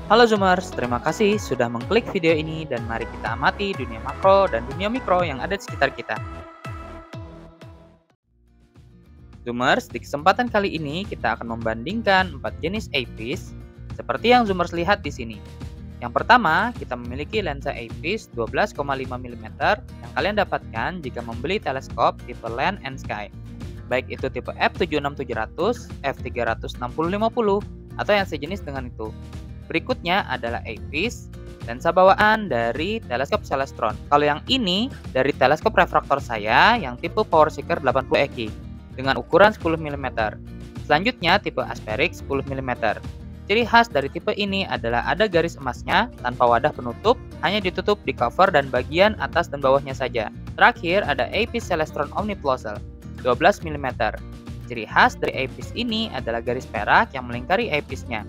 Halo Zoomers, terima kasih sudah mengklik video ini dan mari kita amati dunia makro dan dunia mikro yang ada di sekitar kita. Zoomers, di kesempatan kali ini kita akan membandingkan 4 jenis eyepiece seperti yang Zoomers lihat di sini. Yang pertama, kita memiliki lensa eyepiece 12,5 mm yang kalian dapatkan jika membeli teleskop tipe Land and Sky. Baik itu tipe f76700, f360-50, atau yang sejenis dengan itu. Berikutnya adalah eyepiece, lensa bawaan dari teleskop Celestron. Kalau yang ini dari teleskop refraktor saya yang tipe PowerSeeker 80 EK dengan ukuran 10 mm. Selanjutnya tipe Asperix 10 mm. Ciri khas dari tipe ini adalah ada garis emasnya tanpa wadah penutup, hanya ditutup di cover dan bagian atas dan bawahnya saja. Terakhir ada eyepiece Celestron Omniplossal 12 mm. Ciri khas dari eyepiece ini adalah garis perak yang melingkari eyepiece-nya.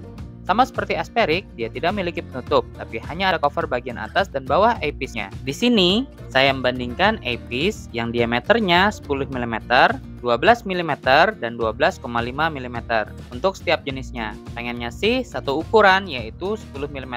Sama seperti Asperix, dia tidak memiliki penutup, tapi hanya ada cover bagian atas dan bawah eyepiece-nya. Di sini, saya membandingkan eyepiece yang diameternya 10 mm, 12 mm, dan 12,5 mm untuk setiap jenisnya. Pengennya sih satu ukuran, yaitu 10 mm.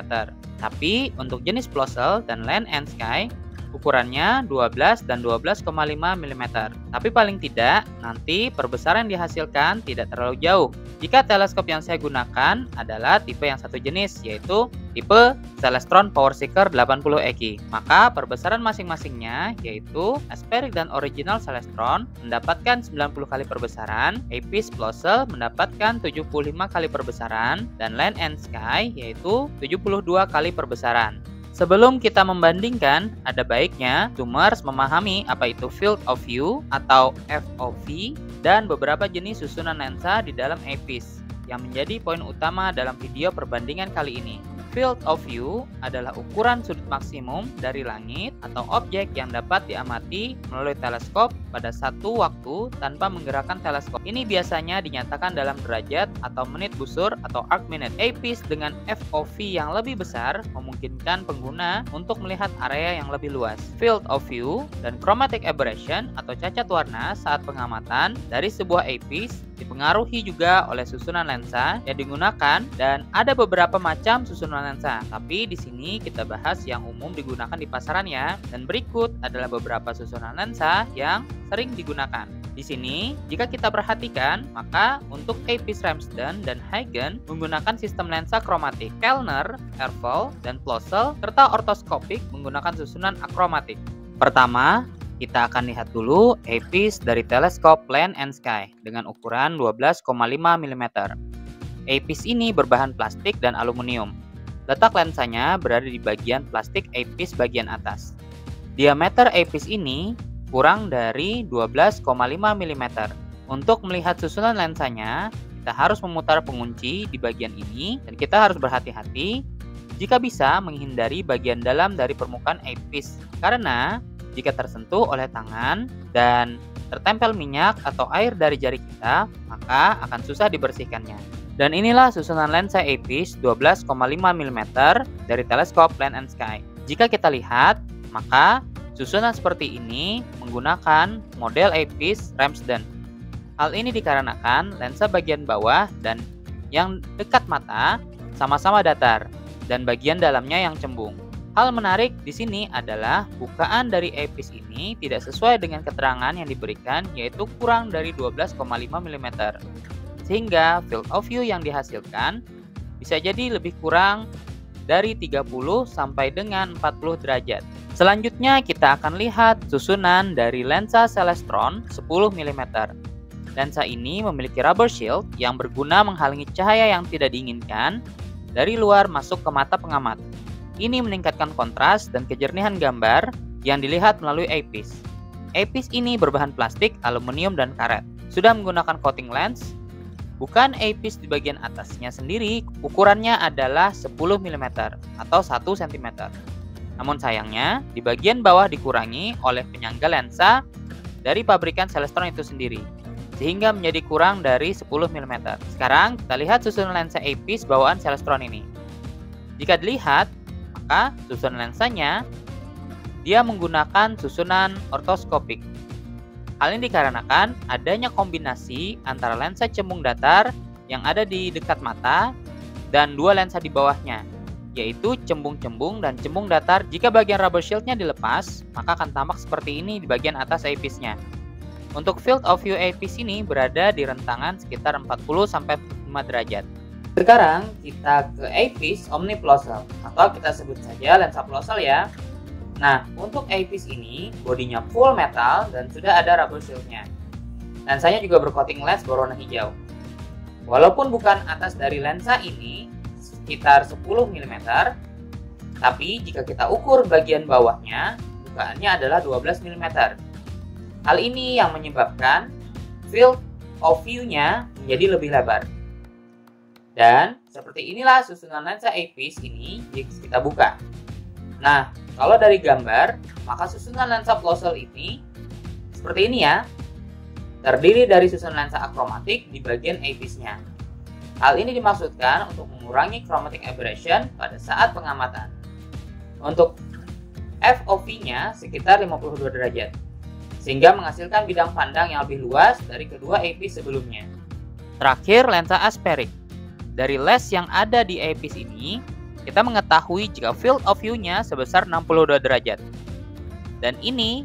Tapi untuk jenis Plossal dan Land and Sky, ukurannya 12 dan 12,5 mm. Tapi paling tidak, nanti perbesaran yang dihasilkan tidak terlalu jauh. Jika teleskop yang saya gunakan adalah tipe yang satu jenis, yaitu tipe Celestron PowerSeeker 80 EK. Maka perbesaran masing-masingnya, yaitu Asperix dan original Celestron mendapatkan 90 kali perbesaran, eyepiece Plossal mendapatkan 75 kali perbesaran, dan Land and Sky yaitu 72 kali perbesaran. Sebelum kita membandingkan, ada baiknya Zoomers memahami apa itu field of view atau FOV dan beberapa jenis susunan lensa di dalam eyepiece yang menjadi poin utama dalam video perbandingan kali ini. Field of view adalah ukuran sudut maksimum dari langit atau objek yang dapat diamati melalui teleskop pada satu waktu tanpa menggerakkan teleskop. Ini biasanya dinyatakan dalam derajat atau menit busur atau arc minute. Eyepiece dengan FOV yang lebih besar memungkinkan pengguna untuk melihat area yang lebih luas. Field of view dan chromatic aberration atau cacat warna saat pengamatan dari sebuah eyepiece dipengaruhi juga oleh susunan lensa yang digunakan dan ada beberapa macam susunan lensa. Tapi di sini kita bahas yang umum digunakan di pasaran ya. Dan berikut adalah beberapa susunan lensa yang sering digunakan. Di sini, jika kita perhatikan, maka untuk eyepiece Ramsden dan Huygens menggunakan sistem lensa kromatik. Kellner, Erfel, dan Plossal serta ortoskopik menggunakan susunan akromatik. Pertama, kita akan lihat dulu eyepiece dari teleskop Land and Sky dengan ukuran 12,5 mm. Eyepiece ini berbahan plastik dan aluminium. Letak lensanya berada di bagian plastik eyepiece bagian atas. Diameter eyepiece ini kurang dari 12,5 mm. Untuk melihat susunan lensanya, kita harus memutar pengunci di bagian ini dan kita harus berhati-hati jika bisa menghindari bagian dalam dari permukaan eyepiece karena jika tersentuh oleh tangan dan tertempel minyak atau air dari jari kita, maka akan susah dibersihkannya. Dan inilah susunan lensa eyepiece 12,5 mm dari teleskop Land and Sky. Jika kita lihat, maka susunan seperti ini menggunakan model eyepiece Ramsden. Hal ini dikarenakan lensa bagian bawah dan yang dekat mata sama-sama datar dan bagian dalamnya yang cembung. Hal menarik di sini adalah bukaan dari eyepiece ini tidak sesuai dengan keterangan yang diberikan, yaitu kurang dari 12,5 mm. Sehingga field of view yang dihasilkan bisa jadi lebih kurang dari 30 sampai dengan 40 derajat. Selanjutnya kita akan lihat susunan dari lensa Celestron 10 mm. Lensa ini memiliki rubber shield yang berguna menghalangi cahaya yang tidak diinginkan dari luar masuk ke mata pengamat. Ini meningkatkan kontras dan kejernihan gambar yang dilihat melalui eyepiece. Eyepiece ini berbahan plastik, aluminium, dan karet. Sudah menggunakan coating lens. Bukan eyepiece di bagian atasnya sendiri, ukurannya adalah 10 mm atau 1 cm. Namun sayangnya, di bagian bawah dikurangi oleh penyangga lensa dari pabrikan Celestron itu sendiri, sehingga menjadi kurang dari 10 mm. Sekarang kita lihat susunan lensa eyepiece bawaan Celestron ini. Jika dilihat, maka susunan lensanya dia menggunakan susunan ortoskopik. Hal ini dikarenakan adanya kombinasi antara lensa cembung datar yang ada di dekat mata dan dua lensa di bawahnya. yaitu cembung-cembung dan cembung datar. Jika bagian rubber shieldnya dilepas, maka akan tampak seperti ini di bagian atas eyepiece-nya. Untuk field of view eyepiece ini berada di rentangan sekitar 40-45 derajat. Sekarang kita ke eyepiece omniplossal, atau kita sebut saja lensa plossal ya. Nah, untuk eyepiece ini bodinya full metal dan sudah ada rubber shield-nya. Lensanya juga bercoating lens berwarna hijau. Walaupun bukan atas dari lensa ini sekitar 10 mm, tapi jika kita ukur bagian bawahnya, bukaannya adalah 12 mm. Hal ini yang menyebabkan field of view-nya menjadi lebih lebar. Dan seperti inilah susunan lensa eyepiece ini jika kita buka. Nah, kalau dari gambar, maka susunan lensa plossal ini seperti ini ya. Terdiri dari susunan lensa akromatik di bagian eyepiece-nya. Hal ini dimaksudkan untuk mengurangi chromatic aberration pada saat pengamatan. Untuk FOV-nya sekitar 52 derajat, sehingga menghasilkan bidang pandang yang lebih luas dari kedua eyepiece sebelumnya. Terakhir, lensa aspheric. Dari lens yang ada di eyepiece ini, kita mengetahui jika field of view-nya sebesar 62 derajat. Dan ini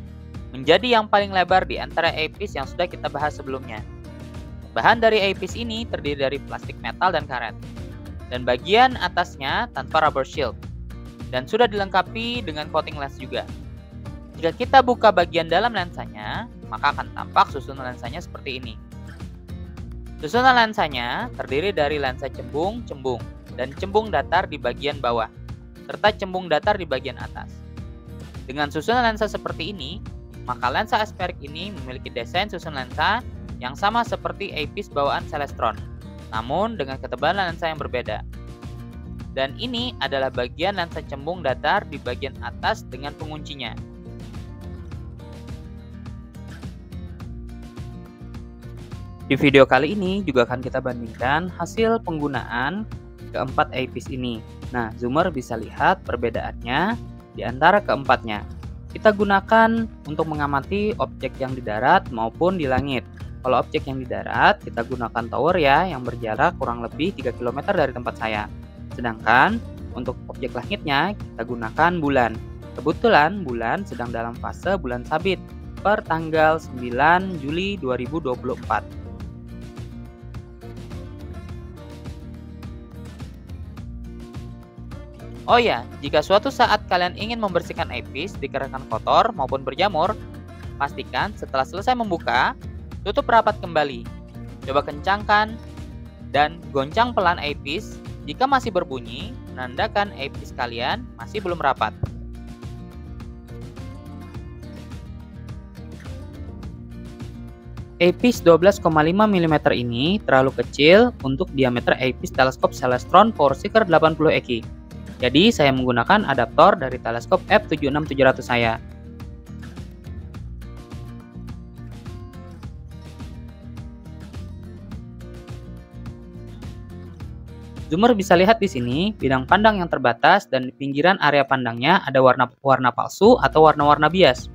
menjadi yang paling lebar di antara eyepiece yang sudah kita bahas sebelumnya. Bahan dari eyepiece ini terdiri dari plastik metal dan karet, dan bagian atasnya tanpa rubber shield, dan sudah dilengkapi dengan coating lens juga. Jika kita buka bagian dalam lensanya, maka akan tampak susunan lensanya seperti ini. Susunan lensanya terdiri dari lensa cembung-cembung dan cembung datar di bagian bawah, serta cembung datar di bagian atas. Dengan susunan lensa seperti ini, maka lensa aspheric ini memiliki desain susunan lensa yang sama seperti eyepiece bawaan Celestron, namun dengan ketebalan lensa yang berbeda. Dan ini adalah bagian lensa cembung datar di bagian atas dengan penguncinya. Di video kali ini juga akan kita bandingkan hasil penggunaan keempat eyepiece ini. Nah, zoomer bisa lihat perbedaannya di antara keempatnya. Kita gunakan untuk mengamati objek yang di darat maupun di langit. Kalau objek yang di darat, kita gunakan tower ya, yang berjarak kurang lebih 3 km dari tempat saya. Sedangkan untuk objek langitnya, kita gunakan bulan. Kebetulan bulan sedang dalam fase bulan sabit per tanggal 9 Juli 2024. Oh ya, jika suatu saat kalian ingin membersihkan eyepiece dikarenakan kotor maupun berjamur, pastikan setelah selesai membuka, tutup rapat kembali. Coba kencangkan dan goncang pelan eyepiece. Jika masih berbunyi, menandakan eyepiece kalian masih belum rapat. Eyepiece 12,5 mm ini terlalu kecil untuk diameter eyepiece teleskop Celestron PowerSeeker 80 EKI. Jadi saya menggunakan adaptor dari teleskop F76700 saya. Zoomer bisa lihat di sini bidang pandang yang terbatas dan di pinggiran area pandangnya ada warna palsu atau warna-warna bias.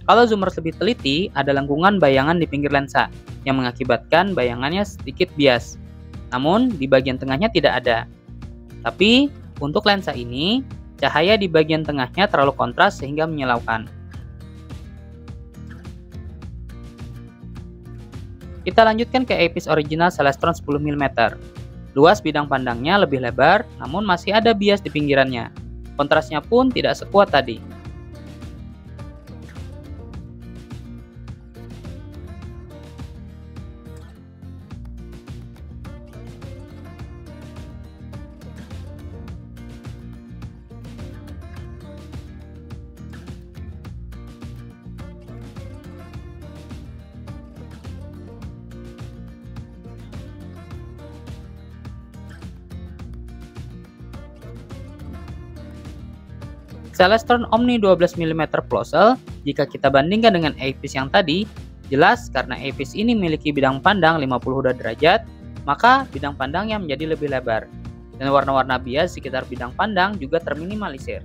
Kalau zoomer lebih teliti, ada lengkungan bayangan di pinggir lensa yang mengakibatkan bayangannya sedikit bias. Namun di bagian tengahnya tidak ada. Tapi untuk lensa ini, cahaya di bagian tengahnya terlalu kontras sehingga menyilaukan. Kita lanjutkan ke eyepiece original Celestron 10 mm. Luas bidang pandangnya lebih lebar, namun masih ada bias di pinggirannya. Kontrasnya pun tidak sekuat tadi. Celestron Omni 12 mm plossal, jika kita bandingkan dengan eyepiece yang tadi, jelas karena eyepiece ini memiliki bidang pandang 52 derajat, maka bidang pandangnya menjadi lebih lebar. Dan warna-warna bias sekitar bidang pandang juga terminimalisir.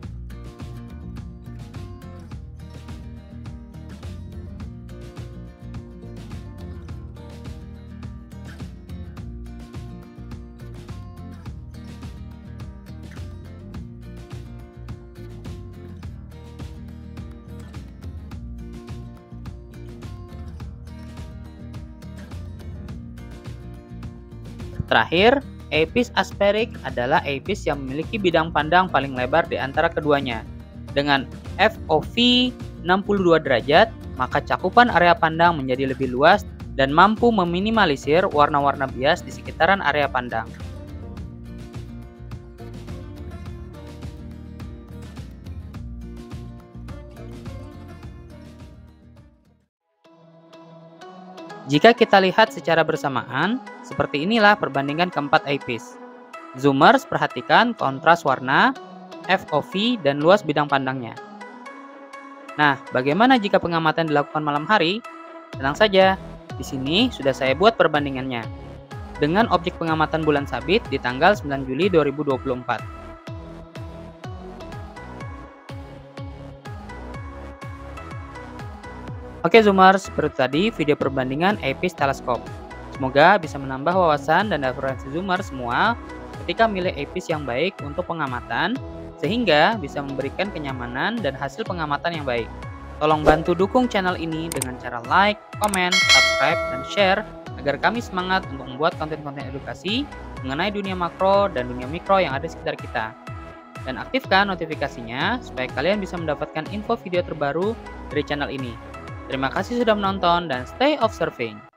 Terakhir, Apis asperik adalah apis yang memiliki bidang pandang paling lebar di antara keduanya. Dengan FOV 62 derajat, maka cakupan area pandang menjadi lebih luas dan mampu meminimalisir warna-warna bias di sekitaran area pandang. Jika kita lihat secara bersamaan, seperti inilah perbandingan keempat eyes. Zoomers perhatikan kontras warna, FOV, dan luas bidang pandangnya. Nah, bagaimana jika pengamatan dilakukan malam hari? Tenang saja, di sini sudah saya buat perbandingannya dengan objek pengamatan bulan sabit di tanggal 9 Juli 2024. Oke Zoomers, seperti tadi video perbandingan Apis teleskop. Semoga bisa menambah wawasan dan referensi Zoomers semua ketika milih Apis yang baik untuk pengamatan, sehingga bisa memberikan kenyamanan dan hasil pengamatan yang baik. Tolong bantu dukung channel ini dengan cara like, komen, subscribe, dan share agar kami semangat untuk membuat konten-konten edukasi mengenai dunia makro dan dunia mikro yang ada di sekitar kita. Dan aktifkan notifikasinya supaya kalian bisa mendapatkan info video terbaru dari channel ini. Terima kasih sudah menonton dan stay observing.